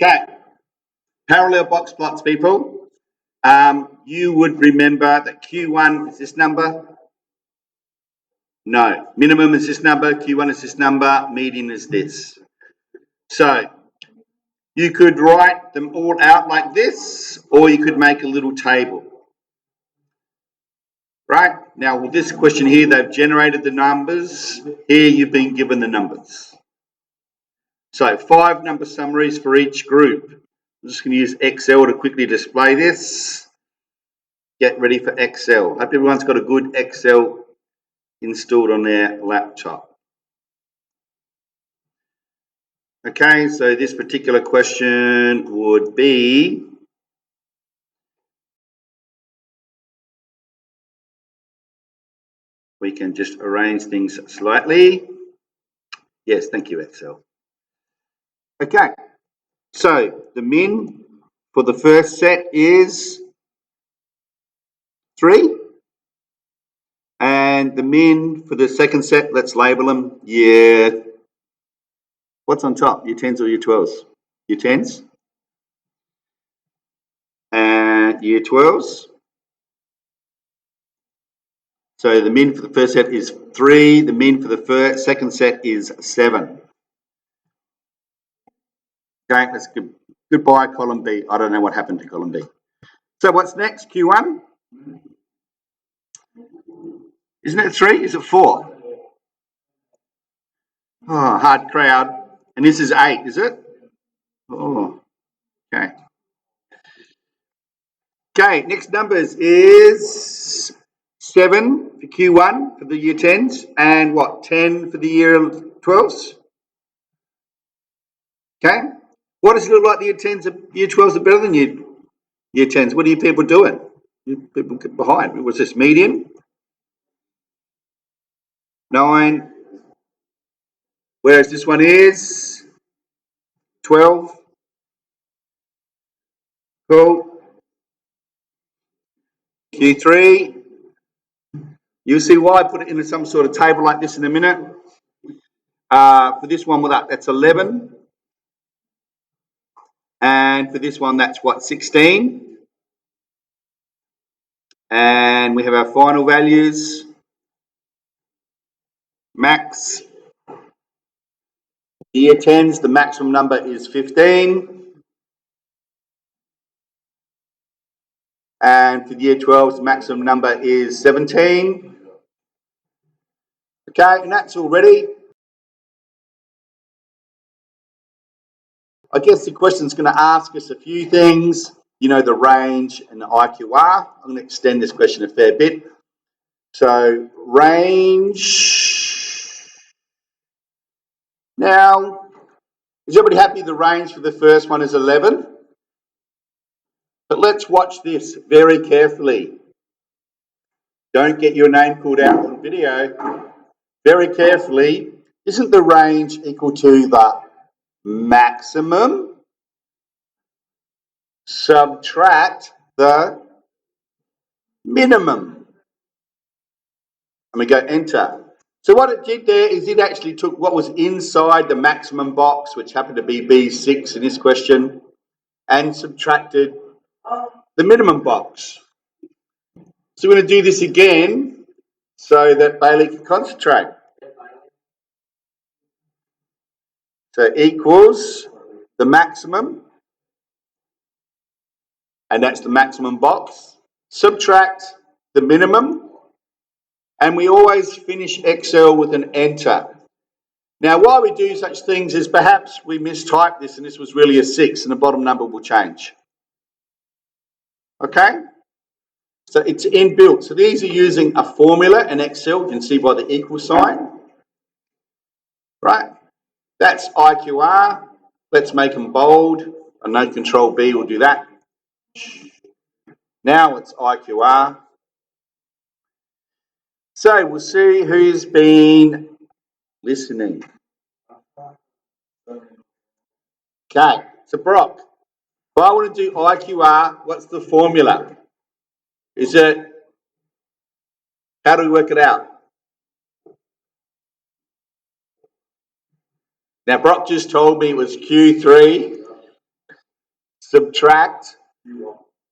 Okay, parallel box plots, people. You would remember that Q1 is this number. No, minimum is this number, Q1 is this number, median is this. So you could write them all out like this, or you could make a little table. Right? Now, with this question here, they've generated the numbers. Here, you've been given the numbers. So 5 number summaries for each group. I'm just going to use Excel to quickly display this. Get ready for Excel. Hope everyone's got a good Excel installed on their laptop. Okay, so this particular question would be, we can just arrange things slightly. Yes, thank you, Excel. Okay, so the min for the first set is 3. And the min for the second set, let's label them year, what's on top, year 10s or year 12s? Year 10s. And year 12s. So the min for the first set is 3, the min for the second set is 7. Okay, let's goodbye column B. I don't know what happened to column B. So what's next, Q1? Isn't it 3? Is it 4? Oh, hard crowd. And this is 8, is it? Oh, okay. Okay, next numbers is 7 for Q1 for the year 10s and what, 10 for the year 12s? Okay, what does it look like the year 10s, year 12s are better than year 10s? What are you people doing? You people get behind. What's this, median? 9. Whereas this one is 12. Cool. Q3. You'll see why I put it in some sort of table like this in a minute. For this one, that's 11. And for this one, that's what, 16. And we have our final values. Max. Year 10s, the maximum number is 15. And for the year 12s, the maximum number is 17. Okay, and that's all ready. I guess the question's going to ask us a few things. You know, the range and the IQR. I'm going to extend this question a fair bit. So, range. Now, is everybody happy the range for the first one is 11? But let's watch this very carefully. Don't get your name called out on video. Very carefully. Isn't the range equal to the maximum subtract the minimum? And we go enter. So what it did there is it actually took what was inside the maximum box, which happened to be B6 in this question, and subtracted the minimum box. So we're going to do this again so that Bailey can concentrate. So equals the maximum, and that's the maximum box, subtract the minimum, and we always finish Excel with an enter. Now, why we do such things is perhaps we mistyped this and this was really a 6 and the bottom number will change. Okay? So it's inbuilt. So these are using a formula in Excel. You can see by the equal sign. Right? That's IQR. Let's make them bold. I know Control B will do that. Now it's IQR. So we'll see who's been listening. Okay, so Brock, if I want to do IQR, what's the formula? Is it, how do we work it out? Now, Brock just told me it was Q3 subtract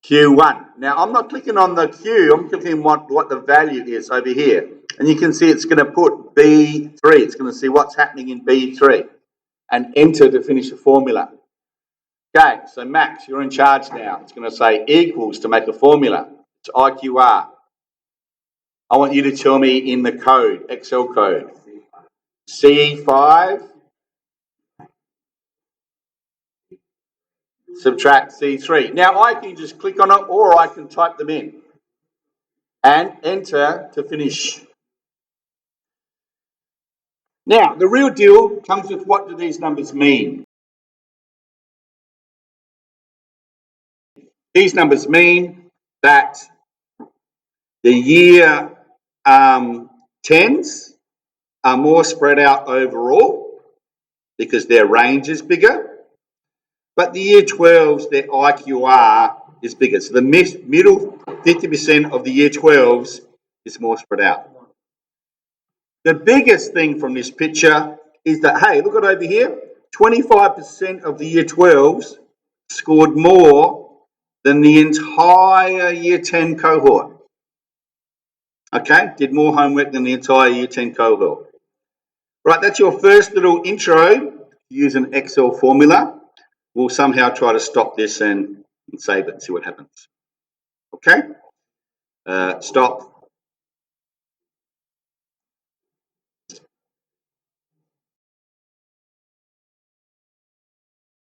Q1. Now, I'm not clicking on the Q, I'm clicking what the value is over here. And you can see it's going to put B3. It's going to see what's happening in B3 and enter to finish the formula. Okay, so Max, you're in charge now. It's going to say equals to make a formula. It's IQR. I want you to tell me in the code, Excel code, C5 subtract C3. Now I can just click on it or I can type them in and enter to finish. Now, the real deal comes with what do these numbers mean? These numbers mean that the year 10s are more spread out overall because their range is bigger, but the year 12s, their IQR is bigger. So the middle 50% of the year 12s is more spread out. The biggest thing from this picture is that, hey, look at over here, 25% of the year 12s scored more than the entire year 10 cohort. Okay, did more homework than the entire year 10 cohort. Right, that's your first little intro. Use an Excel formula. We'll somehow try to stop this and save it and see what happens. Okay, stop.